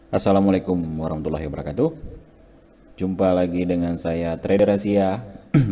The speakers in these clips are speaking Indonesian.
Assalamualaikum warahmatullahi wabarakatuh. Jumpa lagi dengan saya Trader Asia.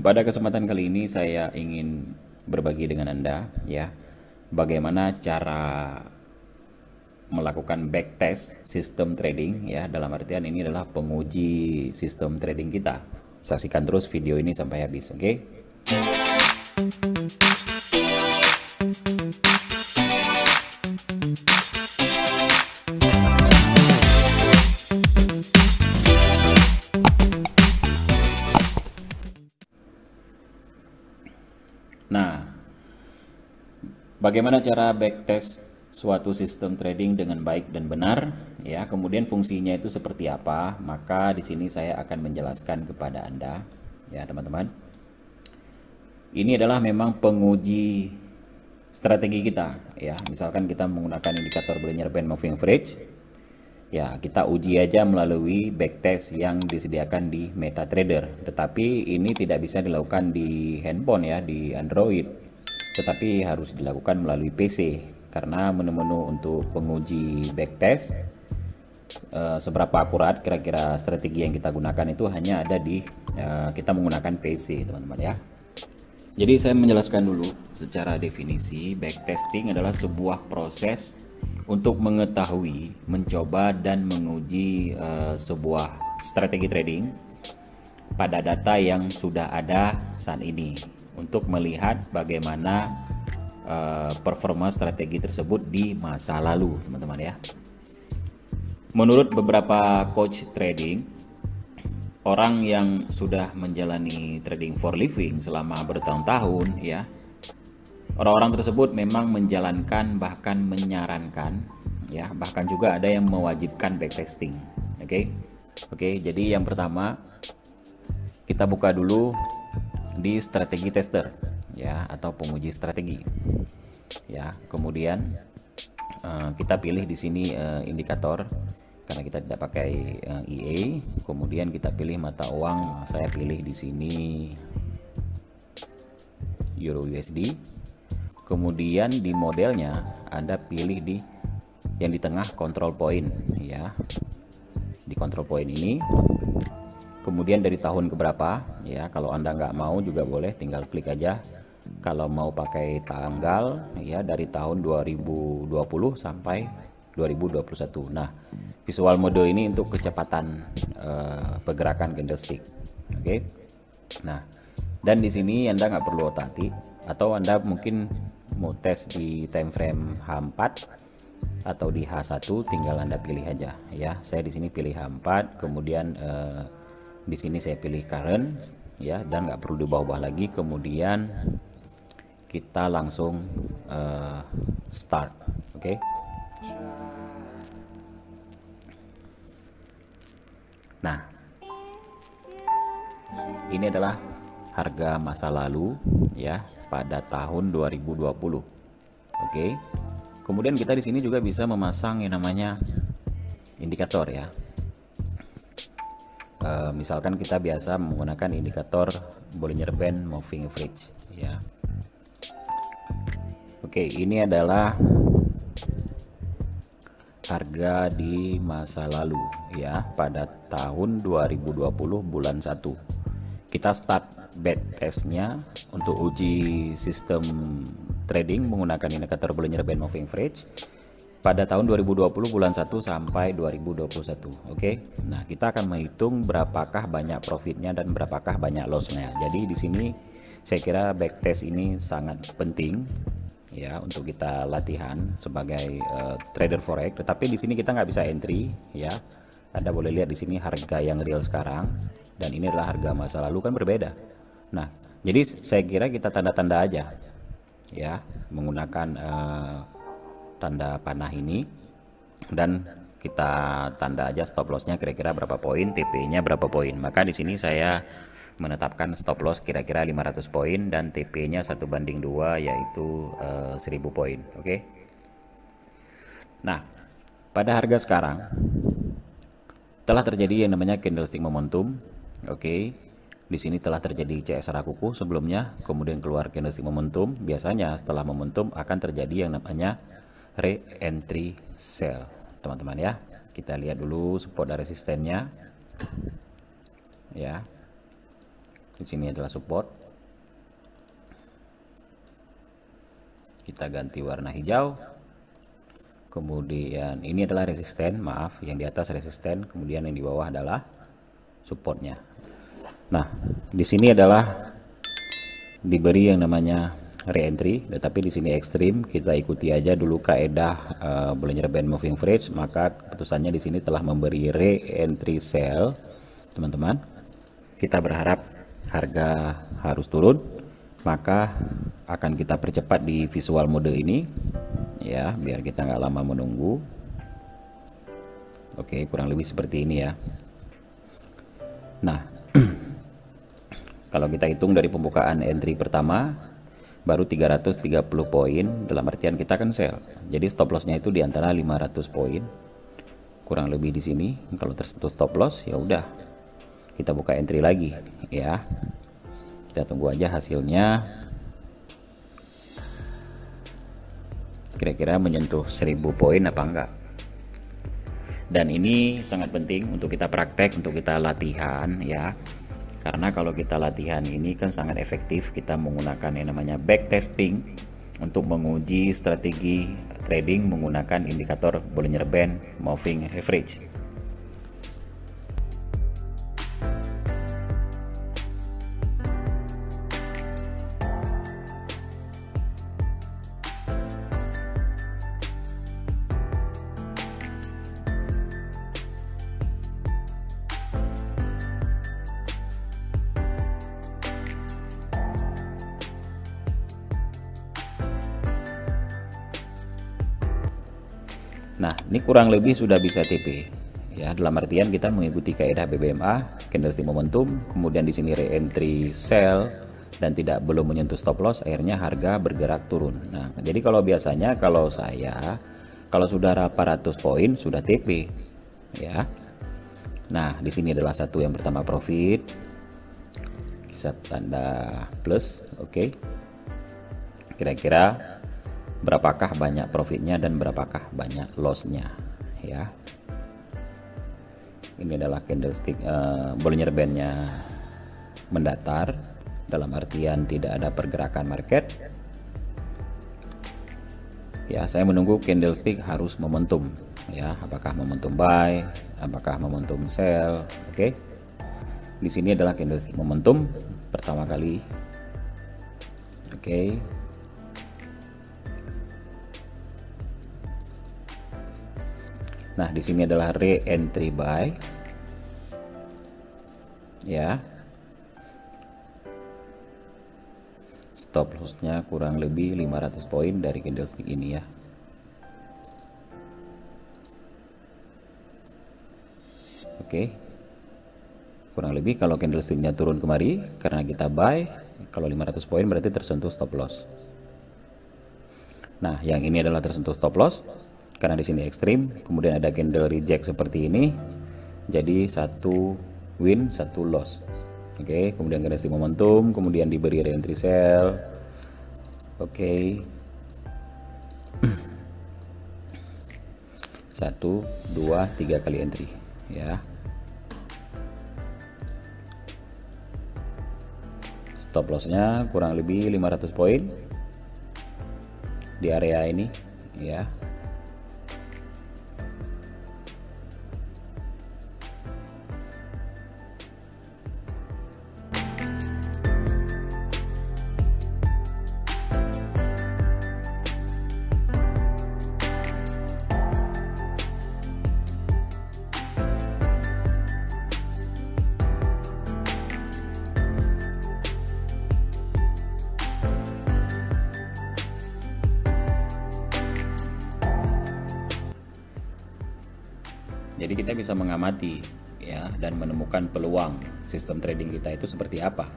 Pada kesempatan kali ini saya ingin berbagi dengan Anda ya, bagaimana cara melakukan backtest sistem trading ya. Dalam artian ini adalah penguji sistem trading kita. Saksikan terus video ini sampai habis, oke? Nah, bagaimana cara backtest suatu sistem trading dengan baik dan benar? Ya, kemudian fungsinya itu seperti apa? Maka di sini saya akan menjelaskan kepada Anda, ya teman-teman. Ini adalah memang penguji strategi kita, ya. Misalkan kita menggunakan indikator Bollinger Band Moving Average, ya kita uji aja melalui backtest yang disediakan di MetaTrader. Tetapi ini tidak bisa dilakukan di handphone ya, di Android, tetapi harus dilakukan melalui PC karena menu-menu untuk penguji backtest seberapa akurat kira-kira strategi yang kita gunakan itu hanya ada di kita menggunakan PC, teman-teman ya. Jadi saya menjelaskan dulu secara definisi. Backtesting adalah sebuah proses untuk mengetahui, mencoba dan menguji sebuah strategi trading pada data yang sudah ada saat ini untuk melihat bagaimana performa strategi tersebut di masa lalu, teman-teman ya. Menurut beberapa coach trading, orang yang sudah menjalani trading for living selama bertahun-tahun ya, orang-orang tersebut memang menjalankan, bahkan menyarankan ya, bahkan juga ada yang mewajibkan backtesting. Oke, jadi yang pertama kita buka dulu di strategi tester ya, atau penguji strategi ya. Kemudian kita pilih di sini indikator karena kita tidak pakai EA. Kemudian kita pilih mata uang, saya pilih di sini Euro USD. Kemudian di modelnya Anda pilih di yang di tengah control point ya, di control point ini. Kemudian dari tahun ke berapa ya, kalau Anda nggak mau juga boleh tinggal klik aja. Kalau mau pakai tanggal ya, dari tahun 2020 sampai 2021. Nah, visual mode ini untuk kecepatan pergerakan candlestick. Oke. Nah, dan di sini Anda nggak perlu otak-atik, atau Anda mungkin mau tes di time frame H4 atau di H1, tinggal Anda pilih aja ya. Saya di sini pilih H4, kemudian di sini saya pilih current ya, dan nggak perlu diubah-ubah lagi. Kemudian kita langsung start. Oke. Nah, ini adalah harga masa lalu ya pada tahun 2020. Oke. Kemudian kita di sini juga bisa memasang yang namanya indikator ya. Misalkan kita biasa menggunakan indikator Bollinger Band Moving Average ya. Oke, ini adalah harga di masa lalu ya, pada tahun 2020 bulan 1. Kita start backtestnya untuk uji sistem trading menggunakan indikator Bollinger Band Moving Average pada tahun 2020 bulan 1 sampai 2021. Oke. Nah, kita akan menghitung berapakah banyak profitnya dan berapakah banyak lossnya. Jadi di sini saya kira backtest ini sangat penting ya untuk kita latihan sebagai trader forex. Tetapi di sini kita nggak bisa entry ya. Anda boleh lihat di sini harga yang real sekarang dan ini adalah harga masa lalu, kan berbeda. Nah, jadi saya kira kita tanda-tanda aja ya menggunakan tanda panah ini, dan kita tanda aja stop lossnya kira-kira berapa poin, TP-nya berapa poin. Maka di sini saya menetapkan stop loss kira-kira 500 poin dan TP-nya 1/2, yaitu 1000 poin. Oke. Nah, pada harga sekarang telah terjadi yang namanya candlestick momentum. Oke. Di sini telah terjadi CSR kuku sebelumnya, kemudian keluar candlestick momentum. Biasanya setelah momentum akan terjadi yang namanya re-entry sell, teman-teman ya. Kita lihat dulu support dan resistennya. Ya. Di sini adalah support. Kita ganti warna hijau. Kemudian ini adalah resisten, maaf, yang di atas resisten, kemudian yang di bawah adalah supportnya. Nah, di sini adalah diberi yang namanya re-entry, tetapi di sini ekstrim. Kita ikuti aja dulu kaedah Bollinger Band Moving Average, maka keputusannya di sini telah memberi re-entry sell, teman-teman. Kita berharap harga harus turun, maka akan kita percepat di visual mode ini, ya, biar kita nggak lama menunggu. Oke, kurang lebih seperti ini ya. Nah, kalau kita hitung dari pembukaan entry pertama baru 330 poin, dalam artian kita kan sell. Jadi stop lossnya itu di antara 500 poin. Kurang lebih di sini. Kalau tersentuh stop loss, ya udah. Kita buka entry lagi, ya. Kita tunggu aja hasilnya. Kira-kira menyentuh 1000 poin apa enggak. Dan ini sangat penting untuk kita praktek, untuk kita latihan, ya. Karena kalau kita latihan ini kan sangat efektif, kita menggunakan yang namanya backtesting untuk menguji strategi trading menggunakan indikator Bollinger Band Moving Average. Nah, ini kurang lebih sudah bisa TP. Ya, dalam artian kita mengikuti kaidah BBMA, candlestick momentum, kemudian di sini re-entry sell dan belum menyentuh stop loss, akhirnya harga bergerak turun. Nah, jadi kalau biasanya kalau sudah 800 poin sudah TP, ya. Nah, di sini adalah satu yang pertama profit. Kisah tanda plus, oke. Kira-kira berapakah banyak profitnya dan berapakah banyak lossnya, ya. Ini adalah candlestick Bollinger Band-nya mendatar, dalam artian tidak ada pergerakan market. Ya, saya menunggu candlestick harus momentum, ya. Apakah momentum buy, apakah momentum sell, oke. Di sini adalah candlestick momentum pertama kali, oke. Nah, di sini adalah re-entry buy, ya. Stop lossnya kurang lebih 500 poin dari candlestick ini, ya. Oke, kurang lebih kalau candlesticknya turun kemari karena kita buy, kalau 500 poin berarti tersentuh stop loss. Nah, yang ini adalah tersentuh stop loss karena di sini ekstrim, kemudian ada candle reject seperti ini, jadi satu win satu loss. Oke, kemudian candlestick momentum, kemudian diberi re-entry sell, oke. 1, 2, 3 kali entry, ya. Stop lossnya kurang lebih 500 poin di area ini, ya. Jadi kita bisa mengamati, ya, dan menemukan peluang sistem trading kita itu seperti apa,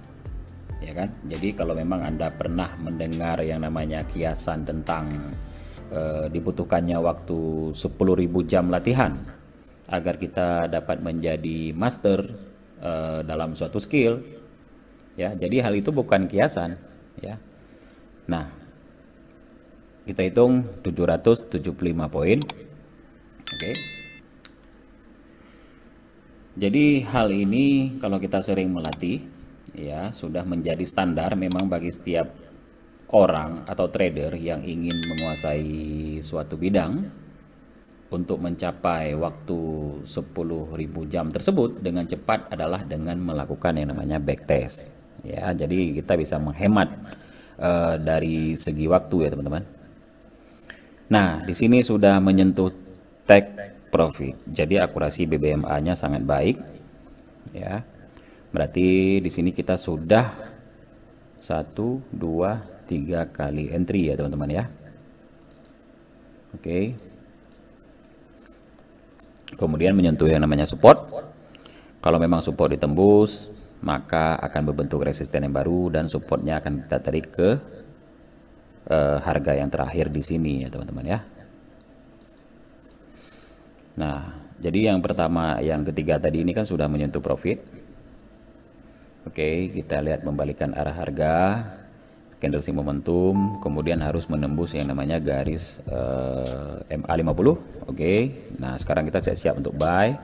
ya kan? Jadi kalau memang Anda pernah mendengar yang namanya kiasan tentang dibutuhkannya waktu 10.000 jam latihan agar kita dapat menjadi master dalam suatu skill, ya. Jadi hal itu bukan kiasan, ya. Nah, kita hitung 775 poin, oke. Jadi hal ini kalau kita sering melatih ya sudah menjadi standar memang bagi setiap orang atau trader yang ingin menguasai suatu bidang untuk mencapai waktu 10.000 jam tersebut dengan cepat adalah dengan melakukan yang namanya backtest. Ya, jadi kita bisa menghemat dari segi waktu ya teman-teman. Nah, di sini sudah menyentuh take profit. Jadi akurasi BBMA-nya sangat baik. Ya. Berarti di sini kita sudah 1, 2, 3 kali entry ya teman-teman ya. Oke. Kemudian menyentuh yang namanya support. Kalau memang support ditembus, maka akan berbentuk resisten yang baru dan supportnya akan kita tarik ke harga yang terakhir di sini ya teman-teman ya. Nah, jadi yang pertama, yang ketiga tadi ini kan sudah menyentuh profit. Oke, kita lihat membalikan arah harga, candlestick momentum, kemudian harus menembus yang namanya garis MA50. Oke, nah sekarang kita siap-siap untuk buy.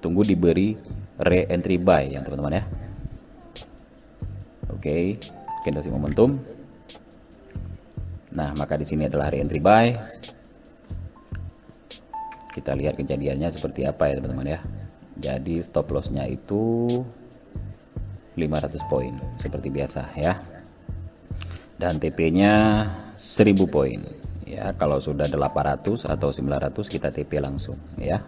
Tunggu diberi re-entry buy yang teman-teman ya. Oke, candlestick momentum. Nah, maka di sini adalah re-entry buy. Kita lihat kejadiannya seperti apa ya teman-teman ya. Jadi stop lossnya itu 500 poin seperti biasa ya. Dan TP-nya 1000 poin. Ya, kalau sudah 800 atau 900 kita TP langsung ya.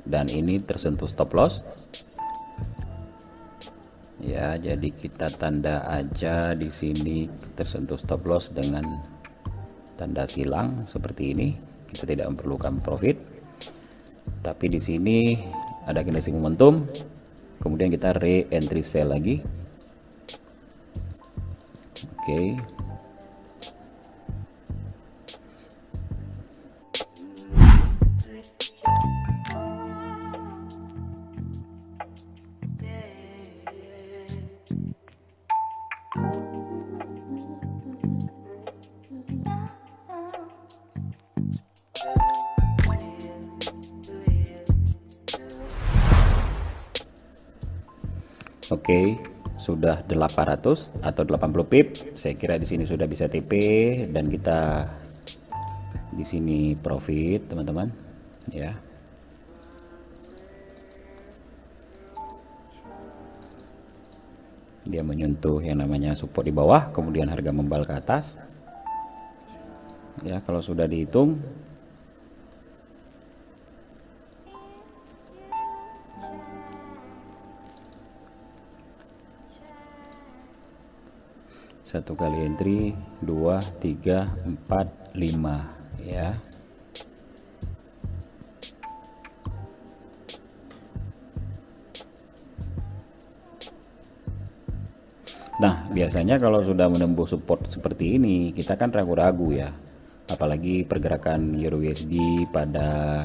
Dan ini tersentuh stop loss ya, jadi kita tanda aja di sini tersentuh stop loss dengan tanda silang seperti ini. Kita tidak memerlukan profit, tapi di sini ada candlestick momentum, kemudian kita re-entry sell lagi. Oke. Oke, sudah 800 atau 80 pip. Saya kira di sini sudah bisa TP dan kita di sini profit, teman-teman. Ya. Dia menyentuh yang namanya support di bawah, kemudian harga membal ke atas. Ya, kalau sudah dihitung satu kali entry 2, 3, 4, 5 ya. Nah, biasanya kalau sudah menembus support seperti ini, kita kan ragu-ragu ya. Apalagi pergerakan Euro USD pada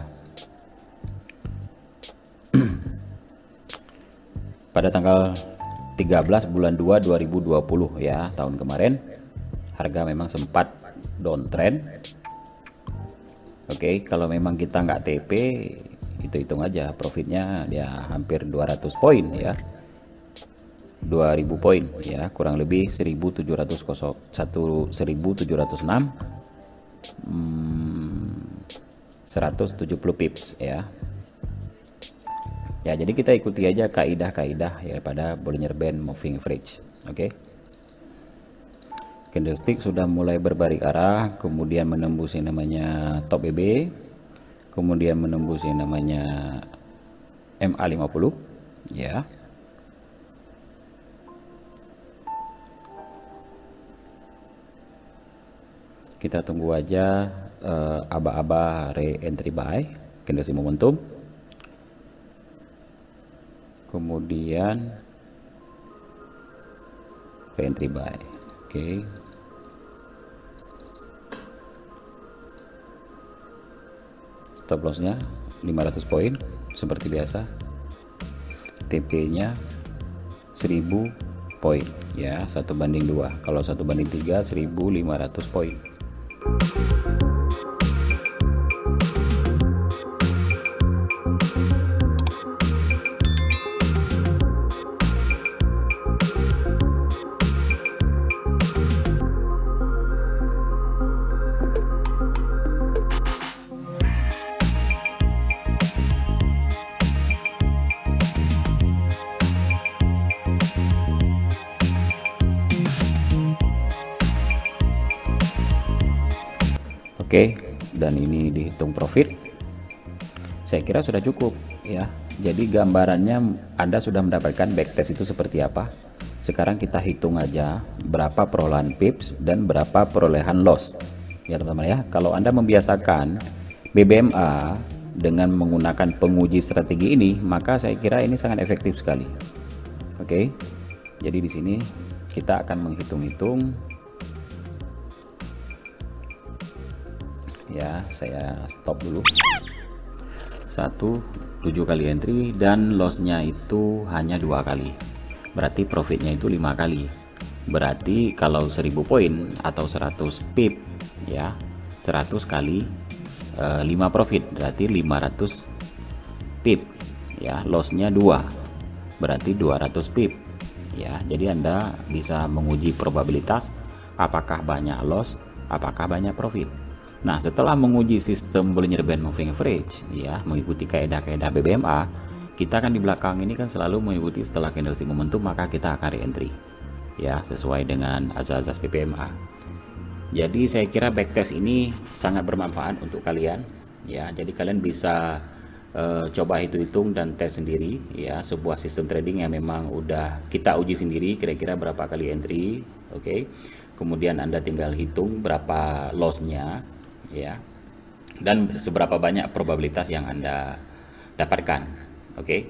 pada tanggal 13 bulan 2 2020 ya, tahun kemarin harga memang sempat downtrend. Oke, kalau memang kita nggak TP, itu hitung aja profitnya ya hampir 200 poin ya, 2000 poin ya, kurang lebih 1706 170 pips ya. Ya, jadi kita ikuti aja kaidah-kaidah ya pada Bollinger Band Moving Average. Oke. Candlestick sudah mulai berbalik arah, kemudian menembus yang namanya top BB, kemudian menembus yang namanya MA50 ya. Kita tunggu aja aba-aba re-entry buy, candlestick momentum. Kemudian re-entry buy. Oke. Stop lossnya 500 poin seperti biasa. TP-nya 1000 poin ya, 1/2. Kalau 1/3 1500 poin. Oke, dan ini dihitung profit. Saya kira sudah cukup ya. Jadi gambarannya Anda sudah mendapatkan backtest itu seperti apa. Sekarang kita hitung aja berapa perolehan pips dan berapa perolehan loss. Ya teman-teman ya, kalau Anda membiasakan BBMA dengan menggunakan penguji strategi ini, maka saya kira ini sangat efektif sekali. Oke. Jadi di sini kita akan menghitung-hitung. Ya, saya stop dulu. 7 kali entry dan lossnya itu hanya 2 kali. Berarti profitnya itu 5 kali. Berarti kalau 1000 poin atau 100 pip ya, 100 kali 5 profit berarti 500 pip ya, lossnya 2 berarti 200 pip ya. Jadi Anda bisa menguji probabilitas apakah banyak loss, apakah banyak profit. Nah, setelah menguji sistem Bollinger Band Moving Average ya, mengikuti kaedah-kaedah BBMA, kita kan di belakang ini kan selalu mengikuti setelah candlestick momentum maka kita akan re-entry ya, sesuai dengan azas-azas BBMA. Jadi saya kira backtest ini sangat bermanfaat untuk kalian ya. Jadi kalian bisa coba hitung-hitung dan tes sendiri ya, sebuah sistem trading yang memang udah kita uji sendiri kira-kira berapa kali entry. Oke. Kemudian Anda tinggal hitung berapa lossnya ya, dan seberapa banyak probabilitas yang Anda dapatkan. Oke.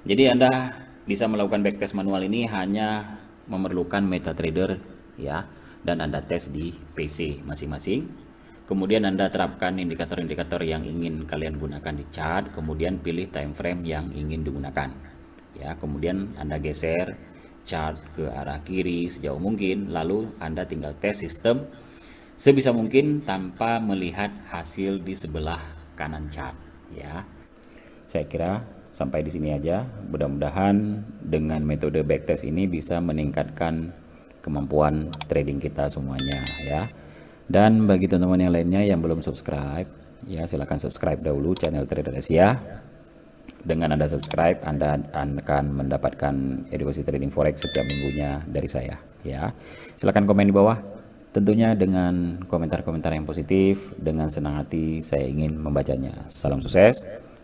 Jadi Anda bisa melakukan backtest manual ini hanya memerlukan MetaTrader ya, dan Anda tes di PC masing-masing. Kemudian Anda terapkan indikator-indikator yang ingin kalian gunakan di chart, kemudian pilih time frame yang ingin digunakan ya. Kemudian Anda geser chart ke arah kiri sejauh mungkin, lalu Anda tinggal tes sistem sebisa mungkin tanpa melihat hasil di sebelah kanan chart ya. Saya kira sampai di sini aja. Mudah-mudahan dengan metode backtest ini bisa meningkatkan kemampuan trading kita semuanya ya. Dan bagi teman-teman yang lainnya yang belum subscribe ya, silahkan subscribe dahulu channel Trader Asia. Dengan Anda subscribe, Anda akan mendapatkan edukasi trading forex setiap minggunya dari saya ya. Silahkan komen di bawah. Tentunya dengan komentar-komentar yang positif, dengan senang hati saya ingin membacanya. Salam sukses,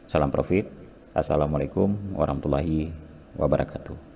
salam profit. Assalamualaikum warahmatullahi wabarakatuh.